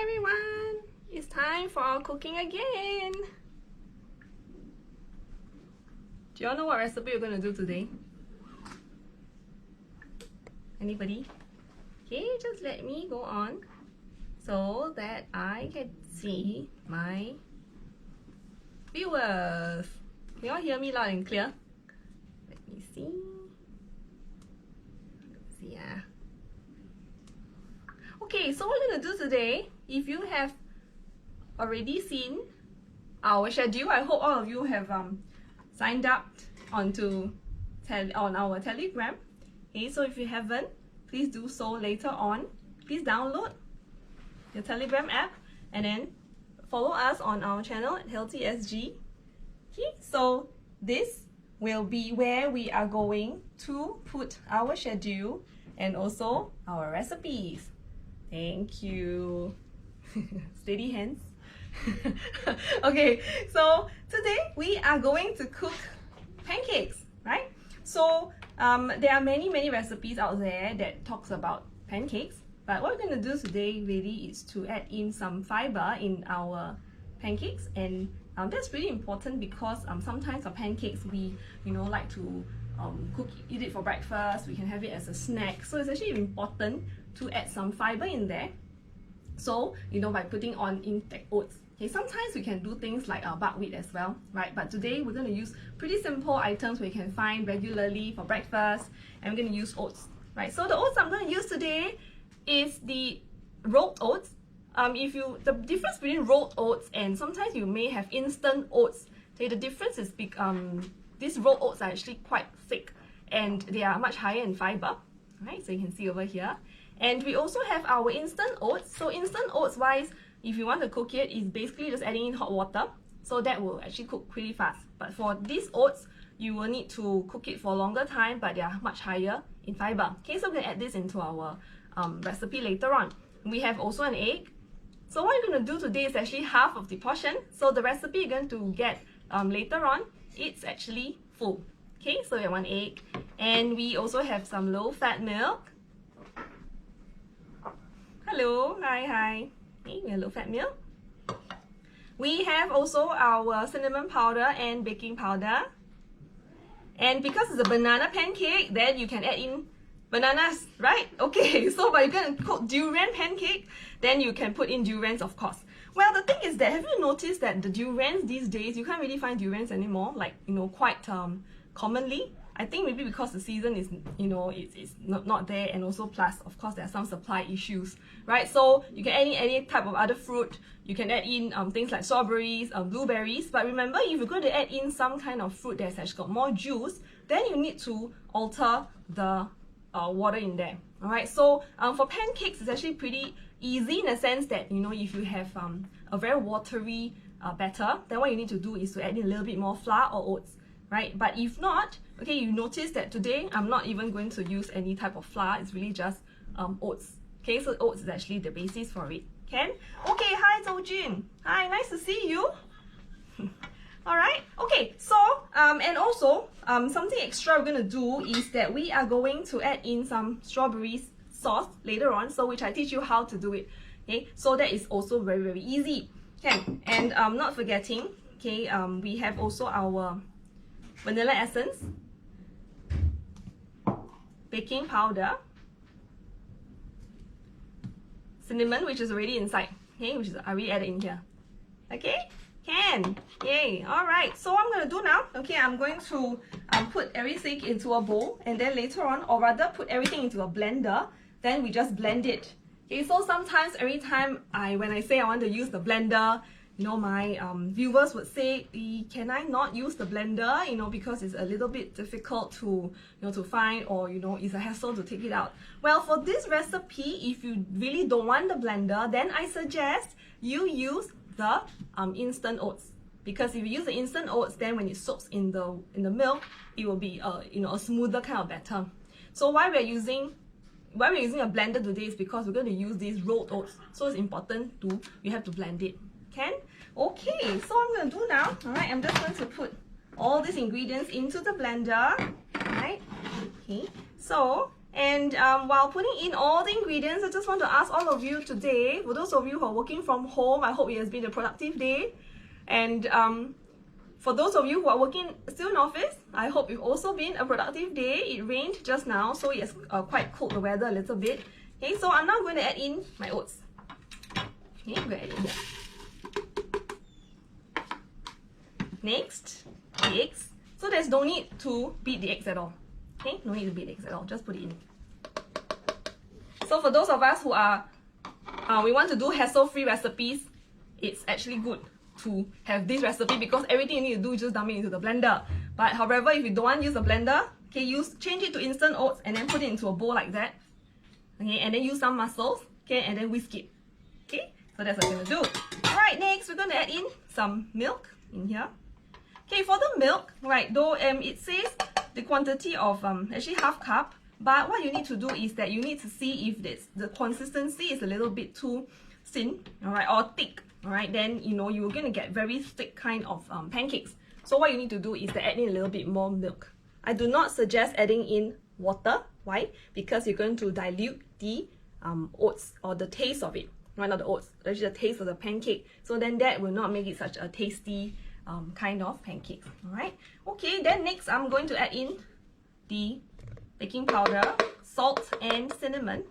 everyone! It's time for our cooking again! Do you all know what recipe we're going to do today? Anybody? Okay, just let me go on so that I can see my viewers. Can you all hear me loud and clear? Let me see. Let's see. Okay, so what we're going to do today, if you have already seen our schedule, I hope all of you have signed up on our Telegram. Okay, so if you haven't, please do so later on. Please download your Telegram app and then follow us on our channel at HealthySG. Okay, so this will be where we are going to put our schedule and also our recipes. Thank you. Steady hands. Okay, so today we are going to cook pancakes, right? So there are many recipes out there that talks about pancakes, but what we're going to do today really is to add in some fiber in our pancakes, and that's really important because sometimes for pancakes we like to eat it for breakfast. We can have it as a snack, so it's actually important to add some fiber in there. So by putting in oats. Okay, sometimes we can do things like buckwheat as well, right? But today we're going to use pretty simple items we can find regularly for breakfast, and we're going to use oats, right? So the oats I'm going to use today is the rolled oats. The difference between rolled oats and sometimes you may have instant oats. Okay, the difference is these rolled oats are actually quite thick and they are much higher in fiber, right? So you can see over here. And we also have our instant oats. So instant oats wise, if you want to cook it, it's basically just adding in hot water. So that will actually cook pretty fast. But for these oats, you will need to cook it for a longer time, but they are much higher in fiber. Okay, so we're going to add this into our recipe later on. We have also an egg. So what you're going to do today is actually half of the portion. So the recipe you're going to get later on, it's actually full. Okay, so we have one egg. And we also have some low-fat milk. Hello, hi. Okay, we have low-fat milk. We have also our cinnamon powder and baking powder. And because it's a banana pancake, then you can add in bananas, right? Okay, so but you're going to cook durian pancake, then you can put in durians, of course. Well, the thing is that, have you noticed that the durians these days, you can't really find durians anymore, like, quite commonly? I think maybe because the season is, it's not there, and also plus, of course, there are some supply issues, right? So you can add in any type of other fruit. You can add in things like strawberries, blueberries. But remember, if you're going to add in some kind of fruit that's actually got more juice, then you need to alter the water in there. All right. So for pancakes, it's actually pretty easy in the sense that if you have a very watery batter, then what you need to do is to add in a little bit more flour or oats. Right? But if not, okay, you notice that today I'm not even going to use any type of flour. It's really just oats. Okay, so oats is actually the basis for it. Ken? Okay, hi Zhou Jun. Hi, nice to see you. Alright, okay, so and also something extra we're gonna do is that we are going to add in some strawberry sauce later on, so which I teach you how to do it. Okay, so that is also very easy. Okay, and not forgetting, okay, we have also our vanilla essence, baking powder, cinnamon, which is already inside, okay, which is already added in here. Okay, can, yay. All right, so what I'm going to do now, okay, I'm going to put everything into a bowl, and then later on, or rather put everything into a blender, then we just blend it. Okay, so sometimes every time when I say I want to use the blender, my viewers would say, can I not use the blender, because it's a little bit difficult to, to find, or, it's a hassle to take it out. Well, for this recipe, if you really don't want the blender, then I suggest you use the instant oats. Because if you use the instant oats, then when it soaks in the milk, it will be a smoother kind of batter. So why we're using a blender today is because we're going to use these rolled oats. So it's important you have to blend it. Okay, so what I'm going to do now, alright, I'm just going to put all these ingredients into the blender, right? Okay, so And while putting in all the ingredients, I just want to ask all of you today, for those of you who are working from home, I hope it has been a productive day. And for those of you who are working still in office, I hope it's also been a productive day. It rained just now, so it's quite cooled the weather a little bit. Okay, so I'm now going to add in my oats. Okay, I'm going to add in here. Next, the eggs. So there's no need to beat the eggs at all. Okay, no need to beat the eggs at all, just put it in. So for those of us who are, we want to do hassle-free recipes, it's actually good to have this recipe because everything you need to do is just dump it into the blender. But however, if you don't want to use a blender, okay, change it to instant oats and then put it into a bowl like that. Okay, and then use some mussels, okay, and then whisk it. Okay, so that's what we're gonna do. Alright, next we're gonna add in some milk in here. Okay, for the milk, right, though it says the quantity of actually half cup, but what you need to do is that you need to see if the consistency is a little bit too thin, alright, or thick, alright, then you know you're gonna get very thick kind of pancakes. So what you need to do is to add in a little bit more milk. I do not suggest adding in water. Why? Because you're going to dilute the oats or the taste of it. Right, not the oats, actually the taste of the pancake. So then that will not make it such a tasty kind of pancake. Alright. Okay, then next I'm going to add in the baking powder, salt and cinnamon.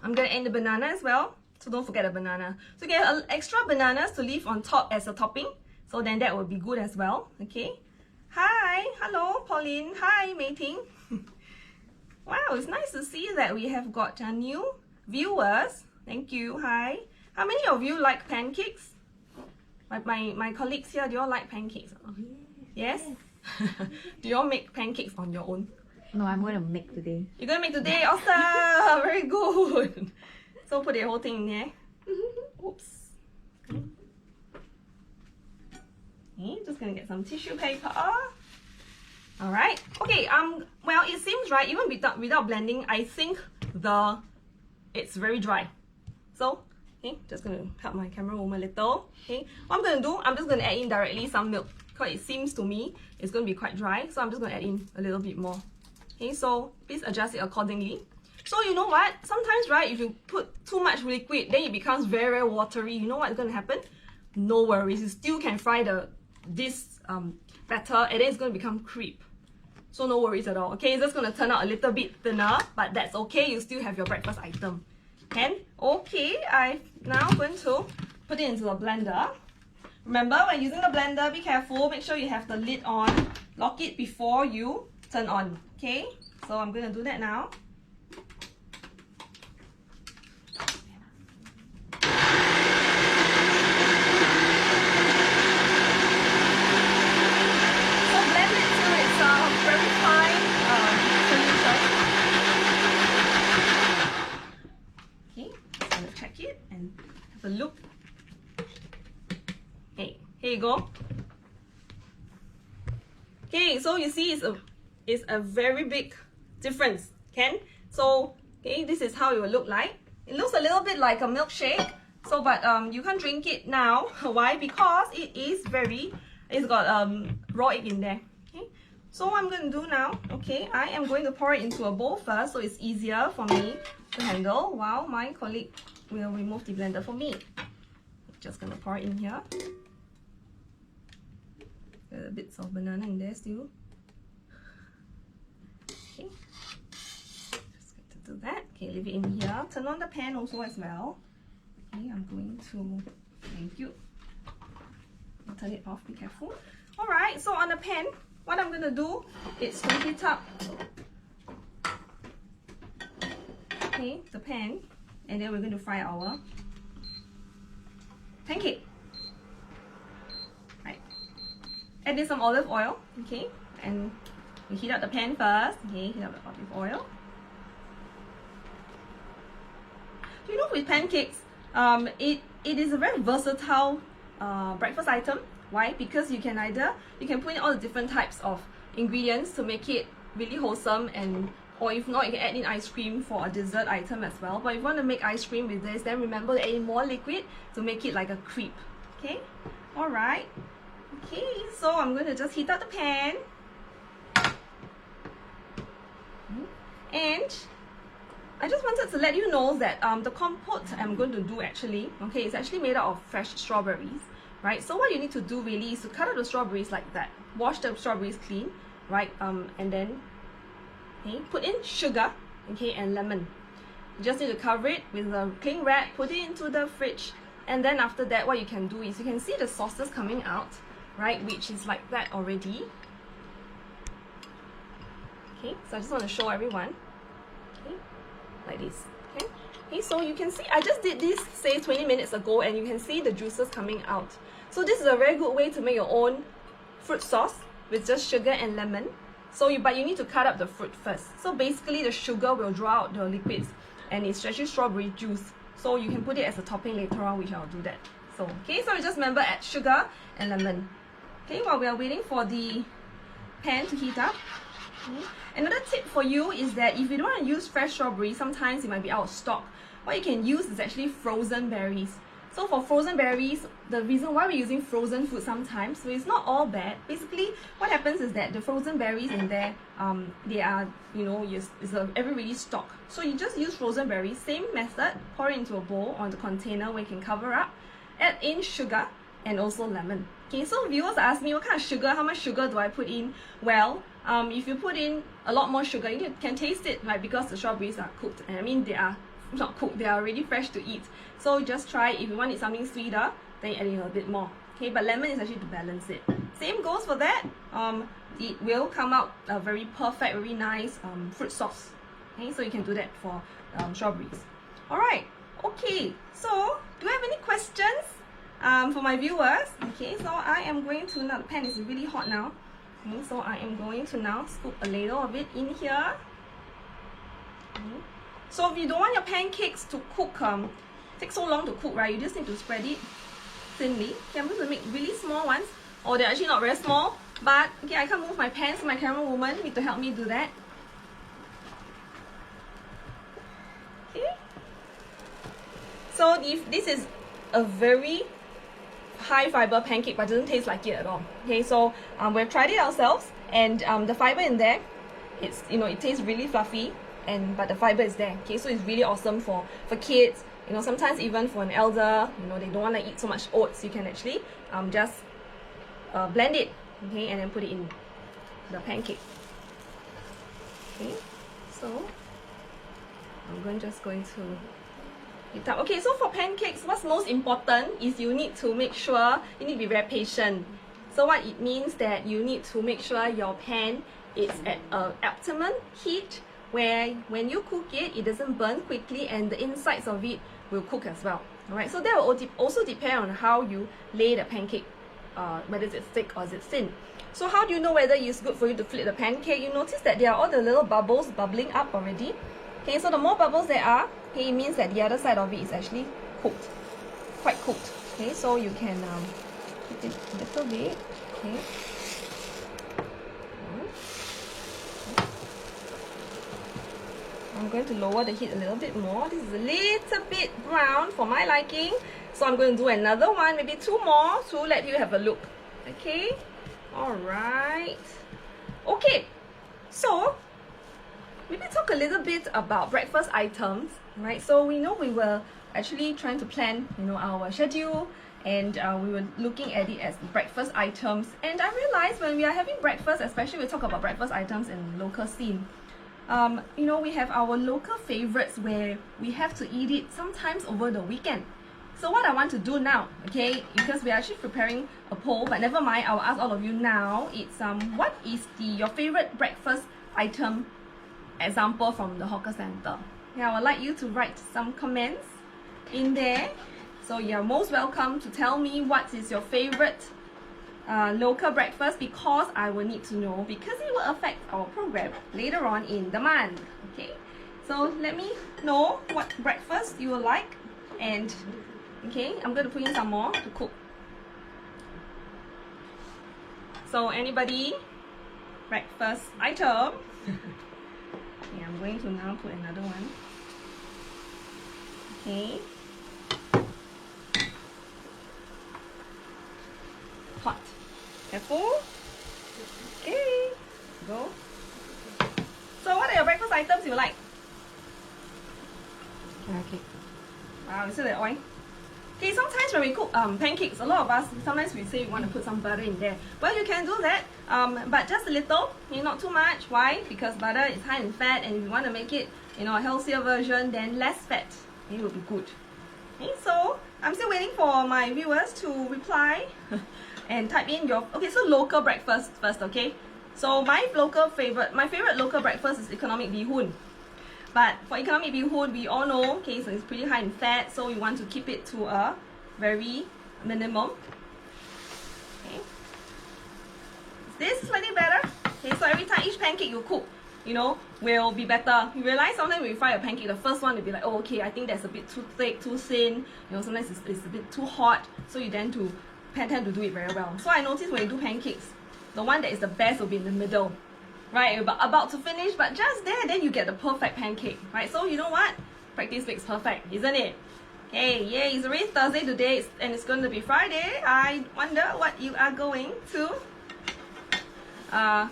I'm going to add the banana as well. So don't forget the banana. So you get extra bananas to leave on top as a topping. So then that will be good as well. Okay. Hi, hello Pauline. Hi Mei Ting. Wow, it's nice to see that we have got new viewers. Thank you. Hi. How many of you like pancakes? My colleagues here, do you all like pancakes? Yes? Do you all make pancakes on your own? No, I'm going to make today. You're going to make today? Awesome! Very good. So put the whole thing in there. Oops. Okay, just going to get some tissue paper. Alright. Okay, well, it seems, right, even without blending, I think it's very dry. So, okay, just going to help my camera woman a little. Okay, what I'm going to do, I'm just going to add in directly some milk. Because it seems to me it's going to be quite dry. So I'm just going to add in a little bit more. Okay, so please adjust it accordingly. So you know what? Sometimes, right, if you put too much liquid, then it becomes very, very watery. You know what's going to happen? No worries. You still can fry this batter and then it's going to become crepe. So no worries at all. Okay, it's just going to turn out a little bit thinner, but that's okay. You still have your breakfast item. And okay, I'm now going to put it into the blender. Remember, when using the blender, be careful. Make sure you have the lid on. Lock it before you turn on. Okay, so I'm going to do that now. Look. Hey, here you go. Okay, so you see it's a very big difference. So okay, this is how it will look like. It looks a little bit like a milkshake. So but you can't drink it now. Why? Because it's got raw egg in there. Okay. So what I'm going to do now, okay, I am going to pour it into a bowl first so it's easier for me to handle while my colleague will remove the blender for me. Just gonna pour it in here. There are bits of banana in there still. Okay, just going to do that. Okay, leave it in here. Turn on the pan also as well. Okay, I'm going to, thank you. I'll turn it off, be careful. Alright, so on the pan, what I'm gonna do is to heat up, okay, the pan. And then we're going to fry our pancake. Right. Add in some olive oil, okay? And we heat up the pan first. Okay, heat up the olive oil. You know, with pancakes, it is a very versatile breakfast item. Why? Because you can put in all the different types of ingredients to make it really wholesome, and or if not, you can add in ice cream for a dessert item as well. But if you want to make ice cream with this, then remember to add in more liquid to make it like a crepe. Okay? Alright. Okay, so I'm going to just heat up the pan. And I just wanted to let you know that the compote I'm going to do actually, okay, it's actually made out of fresh strawberries, right? So what you need to do really is to cut out the strawberries like that, wash the strawberries clean, right? And then, okay, put in sugar, okay, and lemon. You just need to cover it with a cling wrap, put it into the fridge, and then after that, what you can do is you can see the sauces coming out, right? Which is like that already. Okay, so I just want to show everyone. Okay, like this. Okay, okay, so you can see I just did this say 20 minutes ago, and you can see the juices coming out. So this is a very good way to make your own fruit sauce with just sugar and lemon. But you need to cut up the fruit first. So basically the sugar will draw out the liquids, and it's actually strawberry juice. So you can put it as a topping later on, which I'll do that. So okay, so just remember, add sugar and lemon. Okay, while we are waiting for the pan to heat up. Okay. Another tip for you is that if you don't want to use fresh strawberries, sometimes it might be out of stock. What you can use is actually frozen berries. So for frozen berries, the reason why we're using frozen food sometimes, so it's not all bad. Basically, what happens is that the frozen berries in there, they are, you know, it's everybody stock. So you just use frozen berries, same method, pour it into a bowl or the container where you can cover up, add in sugar and also lemon. Okay, so viewers ask me what kind of sugar, how much sugar do I put in? Well, if you put in a lot more sugar, you can taste it, right? Because the strawberries are cooked, and I mean they are not cooked, they are already fresh to eat. So just try, if you want it something sweeter, then add in a bit more. Okay, but lemon is actually to balance it. Same goes for that. It will come out a very perfect, very nice fruit sauce. Okay, so you can do that for strawberries. Alright, okay, so do you have any questions for my viewers? Okay, so I am going to, now the pan is really hot now. Okay, so I am going to now scoop a ladle of it in here. Okay. So if you don't want your pancakes to cook, take so long to cook, right? You just need to spread it thinly. Okay, I'm going to make really small ones. Oh, they're actually not very small, but okay, I can't move my pan, so my camera woman need to help me do that. Okay. So if this is a very high fiber pancake, but it doesn't taste like it at all. Okay, so we've tried it ourselves, and the fiber in there, it's, you know, it tastes really fluffy, but the fiber is there. Okay, so it's really awesome for kids. You know, sometimes even for an elder, you know, they don't want to eat so much oats. You can actually just blend it, okay, and then put it in the pancake. Okay, so I'm just going to heat up. Okay, so for pancakes, what's most important is you need to make sure, you need to be very patient. So what it means that you need to make sure your pan is at an optimum heat, where when you cook it, it doesn't burn quickly and the insides of it will cook as well. Alright, so that will also depend on how you lay the pancake, whether it's thick or is it thin. So how do you know whether it's good for you to flip the pancake? You notice that there are all the little bubbles bubbling up already. Okay, so the more bubbles there are, okay, it means that the other side of it is actually cooked, quite cooked. Okay, so you can put it a little bit. Okay. I'm going to lower the heat a little bit more. This is a little bit brown for my liking, so I'm going to do another one, maybe two more, to let you have a look. Okay, all right. Okay, so maybe talk a little bit about breakfast items, right? So we know we were actually trying to plan, you know, our schedule, and we were looking at it as breakfast items. And I realized when we are having breakfast, especially we talk about breakfast items in local scene, you know, we have our local favorites where we have to eat it sometimes over the weekend. So what I want to do now, okay, because we're actually preparing a poll, but never mind, I'll ask all of you now. It's what is your favorite breakfast item example from the hawker center? Yeah, I would like you to write some comments in there. So you're most welcome to tell me what is your favorite local breakfast, because I will need to know, because it will affect our program later on in the month. Okay, so let me know what breakfast you will like, and okay, I'm going to put in some more to cook. So anybody, breakfast item? Okay, I'm going to now put another one. Okay, hot. Careful. Okay, go. So what are your breakfast items ones you like? Carrot cake. Wow, you see the oil? Okay, sometimes when we cook pancakes, a lot of us, sometimes we say we want to put some butter in there. Well, you can do that, but just a little, not too much. Why? Because butter is high in fat, and if you want to make it, a healthier version, then less fat, it will be good. Okay, so I'm still waiting for my viewers to reply and type in your, okay, so local breakfast first, okay? So my favorite local breakfast is economic bihun. But for economic bihun, we all know, okay, so it's pretty high in fat, so we want to keep it to a very minimum. Okay. Is this slightly better? Okay, so every time each pancake you cook, will be better. You realize sometimes when you fry a pancake, the first one will be like, oh, okay, I think that's a bit too thick, too thin. Sometimes it's a bit too hot, so you tend to do it very well. So I noticed when you do pancakes, the one that is the best will be in the middle. Right, about to finish, but just there, then you get the perfect pancake, right? So you know what? Practice makes perfect, isn't it? Hey, yay, it's already Thursday today, and it's going to be Friday. I wonder what you are going to have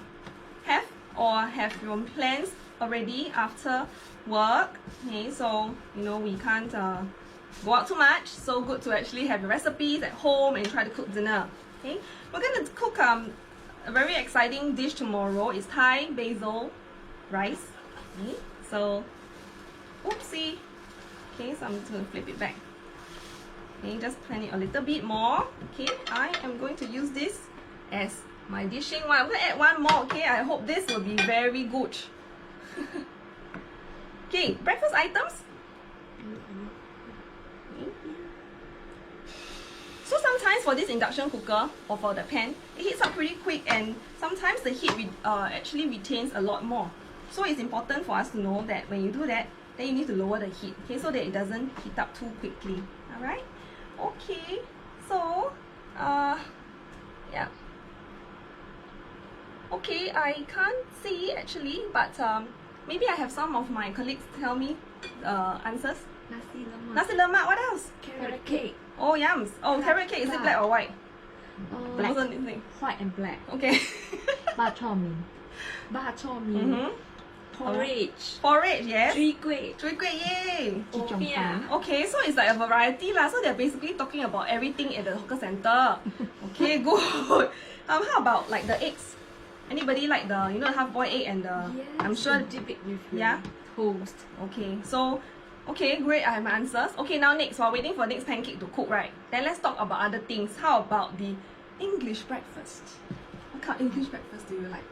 your plans already after work. Okay, so, we can't go out too much, so good to actually have your recipes at home and try to cook dinner. Okay, we're going to cook a very exciting dish tomorrow. Is Thai basil rice. Okay, so, oopsie. Okay, so I'm just going to flip it back. Okay, just plan it a little bit more. Okay, I am going to use this as my dishing one. I'm going to add one more. Okay, I hope this will be very good. Okay, breakfast items. So sometimes for this induction cooker or for the pan, it heats up pretty quick, and sometimes the heat actually retains a lot more. So it's important for us to know that when you do that, then you need to lower the heat, okay, so that it doesn't heat up too quickly. Alright? Okay, so, yeah. Okay, I can't see actually, but maybe I have some of my colleagues tell me answers. Nasi lemak. Nasi lemak, what else? Carrot cake. Oh, yums. Oh, carrot cake, is it black or white? Black. Thing. White and black. Okay. Bak chor mee. Bak chor mee. Porridge. Porridge, yes. Chwee kueh. Chwee kueh, yay. Oatmeal. Okay, so it's like a variety lah. So they're basically talking about everything at the hawker center. Okay, good. How about like the eggs? Anybody like the, half-boiled egg and the, Yes, I'm sure, dip it with yeah? toast. Okay, so, okay, great, I have my answers. Okay, now next, while waiting for next pancake to cook, right? Then let's talk about other things. How about the English breakfast? What kind of English breakfast do you like?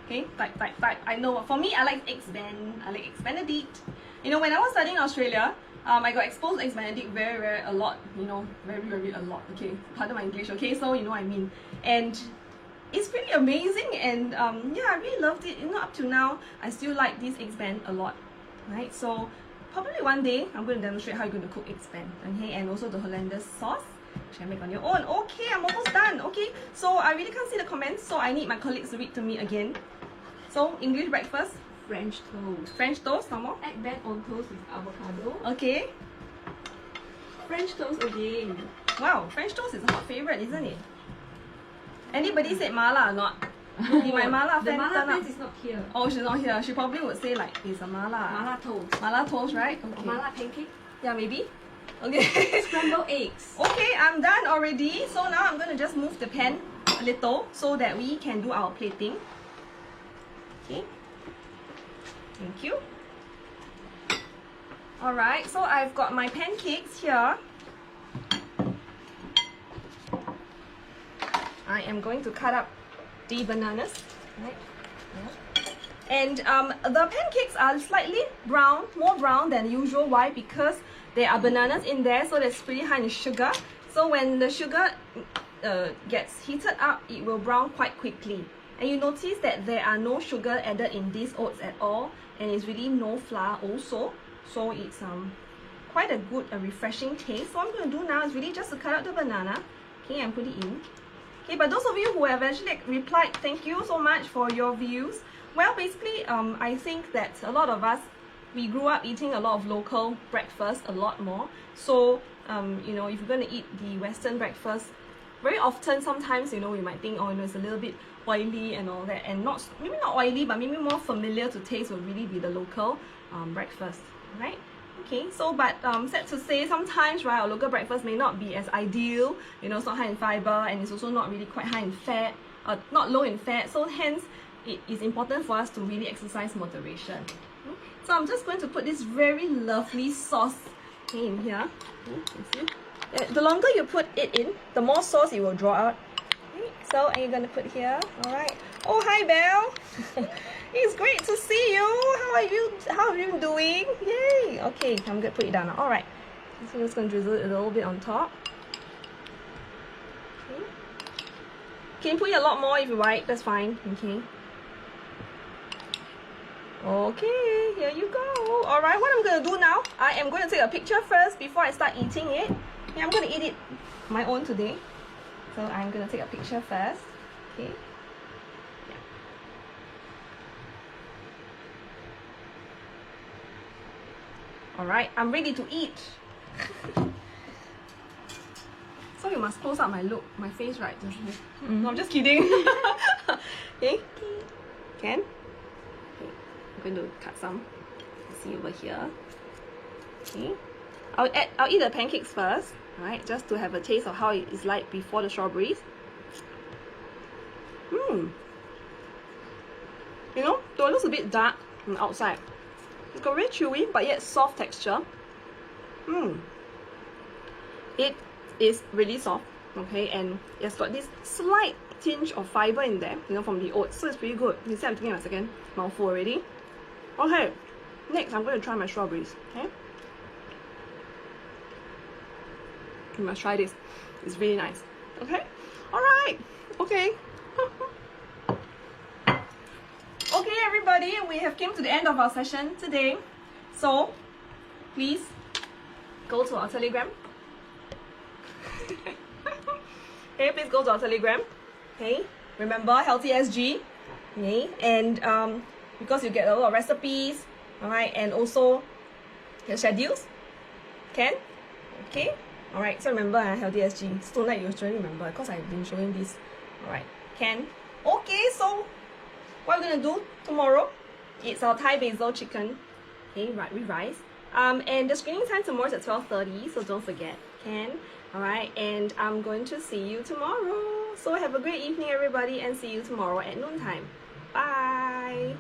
Okay, type. I know, for me, I like eggs Benedict. When I was studying in Australia, I got exposed to eggs Benedict very a lot. Very a lot. Okay, pardon my English. Okay, so you know what I mean. And it's pretty amazing, and yeah, I really loved it. Up to now, I still like this eggs Ben a lot. Right, so probably one day I'm going to demonstrate how you're going to cook eggs Ben. Okay, and also the Hollandaise sauce, which you can make on your own. Okay, I'm almost done. Okay, so I really can't see the comments, so I need my colleagues to read to me again. So English breakfast. French toast. French toast, no more. Egg Ben on toast with avocado. Okay. French toast again. Wow, French toast is a hot favorite, isn't it? Anybody said mala or not? Did my mala The fan mala turn up? fan is not here. Oh, she's not here. She probably would say like, it's a mala. Mala toast. Mala toast, right? Okay. Or mala pancake. Yeah, maybe. Okay. Scrambled eggs. Okay, I'm done already. So now I'm going to just move the pan a little so that we can do our plating. Okay. Thank you. Alright, so I've got my pancakes here. I am going to cut up the bananas. Right. And the pancakes are slightly brown, more brown than usual. Why? Because there are bananas in there, so that's pretty high in sugar. So when the sugar gets heated up, it will brown quite quickly. And you notice that there are no sugar added in these oats at all, and it's really no flour also. So it's quite a good, refreshing taste. So what I'm going to do now is really just to cut out the banana, okay, and put it in. Okay, but those of you who have actually replied, thank you so much for your views. Well, basically, I think that a lot of us, we grew up eating a lot of local breakfast, a lot more. So, if you're going to eat the Western breakfast, very often, sometimes, you know, you might think, oh, you know, it's a little bit oily and all that, and not, maybe not oily, but maybe more familiar to taste would really be the local breakfast, right? Okay, so but sad to say, sometimes, right, our local breakfast may not be as ideal, you know, it's not high in fiber, and it's also not really quite high in fat, not low in fat, so hence it is important for us to really exercise moderation. So I'm just going to put this very lovely sauce in here. The longer you put it in, the more sauce it will draw out. So, and you're going to put here. Alright. Oh, hi Belle. It's great to see you. How are you doing? Yay. Okay, I'm going to put it down now. Alright. So I'm just going to drizzle it a little bit on top. Okay. Can you put a lot more if you like? That's fine. Okay. Okay, here you go. Alright, what I'm going to do now, I am going to take a picture first before I start eating it. Yeah, I'm going to eat it my own today. So I'm going to take a picture first. Okay. Yeah. Alright, I'm ready to eat. So you must close up my face, right? No, I'm just kidding. Okay. Can? I'm going to cut some. See over here. Okay. I'll eat the pancakes first, right? Just to have a taste of how it is like before the strawberries. You know, though it looks a bit dark on the outside, it's got very chewy but yet soft texture. It is really soft, okay, and it's got this slight tinge of fiber in there, you know, from the oats, so it's pretty good. You see, I'm taking my second mouthful already. Okay, next I'm going to try my strawberries. Okay, you must try this. It's really nice. Okay, all right. Okay. Okay, everybody, we have come to the end of our session today. So, please go to our Telegram. Okay, please go to our Telegram. Okay, remember Healthy SG. Okay, and because you get a lot of recipes, alright, and also your schedules. Can? Okay? Alright, so remember Healthy SG. So like you should remember because I've been showing this. Alright, can? Okay, so what we're gonna do tomorrow, it's our Thai basil chicken. Okay, right, with rice. And the screening time tomorrow is at 12:30, so don't forget. Can? Alright, and I'm going to see you tomorrow. So have a great evening, everybody, and see you tomorrow at noontime. Bye!